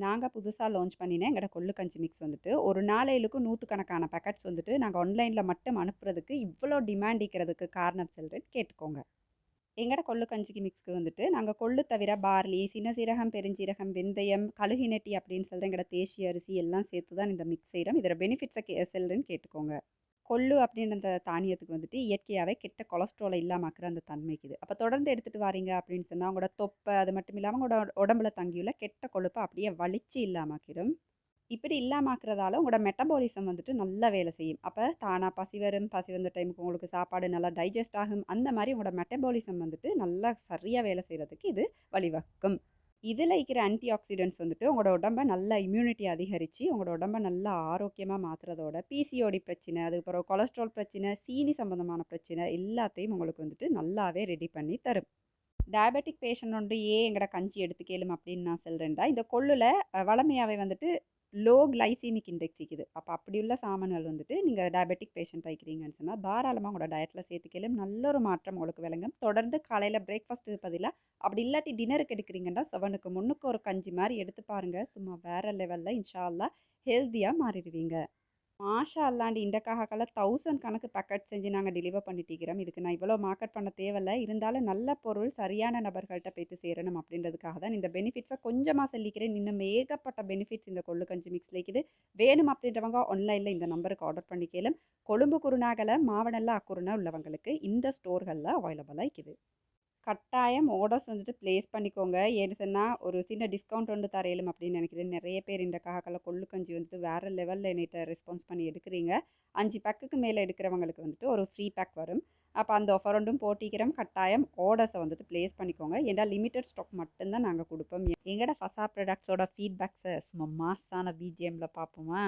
நாங்க புதுசா லான்ச் பண்ணின எங்கட கொள்ளு கஞ்சி மிக்ஸ் வந்துட்டு, ஒரு நாளையிலுக்கு நூத்துக்கணக்கான பேக்கெட்ஸ் வந்துட்டு நாங்க ஆன்லைன்ல மட்டும் அனுப்புறதுக்கு இவ்வளோ டிமாண்ட் இருக்கிறதுக்கு காரணம் சொல்றேன் கேட்டுக்கோங்க. எங்கட கொள்ளு கஞ்சிக்கு மிக்ஸ்க்கு வந்துட்டு நாங்க கொள்ளு தவிர பார்லி, சின்ன சீரகம், பெருஞ்சீரகம், வெந்தயம், கழுகினெட்டி அப்படின்னு சொல்ற எங்கட தேசிய அரிசி எல்லாம் சேர்த்து தான் இந்த மிக்ஸ் செய்றோம். இதோட பெனிஃபிட்ஸ சொல்றேன்னு கேட்டுக்கோங்க. கொள்ளு அப்படின்னு அந்த தானியத்துக்கு வந்துட்டு இயற்கையாகவே கெட்ட கொலஸ்ட்ராலை இல்லாமக்கிற அந்த தன்மைக்குது. அப்போ தொடர்ந்து எடுத்துகிட்டு வாரீங்க அப்படின்னு சொன்னால் உங்களோட தொப்பை அது மட்டும் இல்லாமல் உங்களோட உடம்புல தங்கியுள்ள கெட்ட கொழுப்பை அப்படியே வலிச்சு இல்லாமக்கிரும். இப்படி இல்லாமக்கிறதால உங்களோட மெட்டபாலிசம் வந்துட்டு நல்லா வேலை செய்யும். அப்போ தானாக பசி வரும், பசி வந்த டைமுக்கு உங்களுக்கு சாப்பாடு நல்லா டைஜஸ்ட் ஆகும். அந்த மாதிரி உங்களோட மெட்டபாலிசம் வந்துட்டு நல்லா சரியாக வேலை செய்கிறதுக்கு இது வழிவகுக்கும். இதில் இருக்கிற ஆன்டி ஆக்சிடென்ட்ஸ் வந்துட்டு உங்களோட உடம்பை நல்லா இம்யூனிட்டி அதிகரித்து உங்களோட உடம்பை நல்லா ஆரோக்கியமாக மாற்றுறதோட பிசிஓடி பிரச்சனை, அதுக்கப்புறம் கொலஸ்ட்ரால் பிரச்சனை, சீனி சம்மந்தமான பிரச்சனை எல்லாத்தையும் உங்களுக்கு வந்துட்டு நல்லாவே ரெடி பண்ணி தரும். டயபெட்டிக் பேஷண்ட் வந்து ஏன் எங்கட கஞ்சி எடுத்துக்கலும் அப்படின்னு நான் சொல்கிறேன்டா, இந்த கொள்ளில் வளமையாகவே வந்துட்டு லோ கிளைசீமிக் இண்டெக்ஸ் இருக்குது. அப்போ அப்படி உள்ள சாமான்கள் வந்துட்டு நீங்கள் டயபெட்டிக் பேஷண்ட் ஆகிக்கிறீங்கன்னு சொன்னால் தாராளமாக உங்களோட டயட்டில் சேர்த்துக்கலும் நல்ல ஒரு மாற்றம் உங்களுக்கு விளங்கும். தொடர்ந்து காலையில் பிரேக்ஃபாஸ்ட்டு பதிலாக அப்படி இல்லாட்டி டின்னருக்கு எடுக்கிறீங்கன்னா 7க்கு முன்னுக்கு ஒரு கஞ்சி மாதிரி எடுத்து பாருங்கள். சும்மா வேறு லெவலில் இன்ஷா அல்லாஹ் ஹெல்த்தியாக மாறிடுவீங்க. மாஷா அல்லாண்டி இந்த காகக்கால 1000 கணக்கு பேக்கெட் செஞ்சு நாங்கள் டெலிவர் பண்ணிட்டிருக்கிறோம். இதுக்கு நான் இவ்வளோ மார்க்கெட் பண்ண தேவையில்லை. இருந்தாலும் நல்ல பொருள் சரியான நபர்கள்ட்ட போய்த்து சேரணும் அப்படின்றதுக்காக தான் இந்த பெனிஃபிட்ஸை கொஞ்சமாக சொல்லிக்கிறேன். இன்னும் ஏகப்பட்ட பெனிஃபிட்ஸ் இந்த கொள்ளு கஞ்சி மிக்ஸில் இருக்குது. வேணும் அப்படின்றவங்க ஆன்லைனில் இந்த நம்பருக்கு ஆர்டர் பண்ணிக்கலாம். கொழும்பு குருநாகலை மாவனல்ல அக்குருணா உள்ளவங்களுக்கு இந்த ஸ்டோர்களில் அவைலபிளாக இருக்குது. கட்டாயம் ஆர்டர்ஸ் வந்துட்டு ப்ளேஸ் பண்ணிக்கோங்க. ஏன்னு சொன்னால் ஒரு சின்ன டிஸ்கவுண்ட் ஒன்று தரையிலும் அப்படின்னு நினைக்கிறேன். நிறைய பேர் இந்த காகக்கால கொள்ளு கஞ்சி வந்துட்டு வேறு லெவலில் என்னைட்ட ரெஸ்பான்ஸ் பண்ணி எடுக்கிறீங்க. 5 பேக்குக்கு மேலே எடுக்கிறவங்களுக்கு வந்துட்டு ஒரு ஃப்ரீ பேக் வரும். அப்போ அந்த ஆஃபர் ஒன்றும் போட்டிக்கிறோம். கட்டாயம் ஆர்டர்ஸை வந்துட்டு ப்ளேஸ் பண்ணிக்கோங்க. ஏன்னா லிமிட்டட் ஸ்டாக் மட்டும்தான் நாங்கள் கொடுப்போம். எங்களோட ஃபசா ப்ராடக்ட்ஸோட ஃபீட்பேக்ஸை சும்மா மாஸான பிஜிஎம்மில் பார்ப்போமா?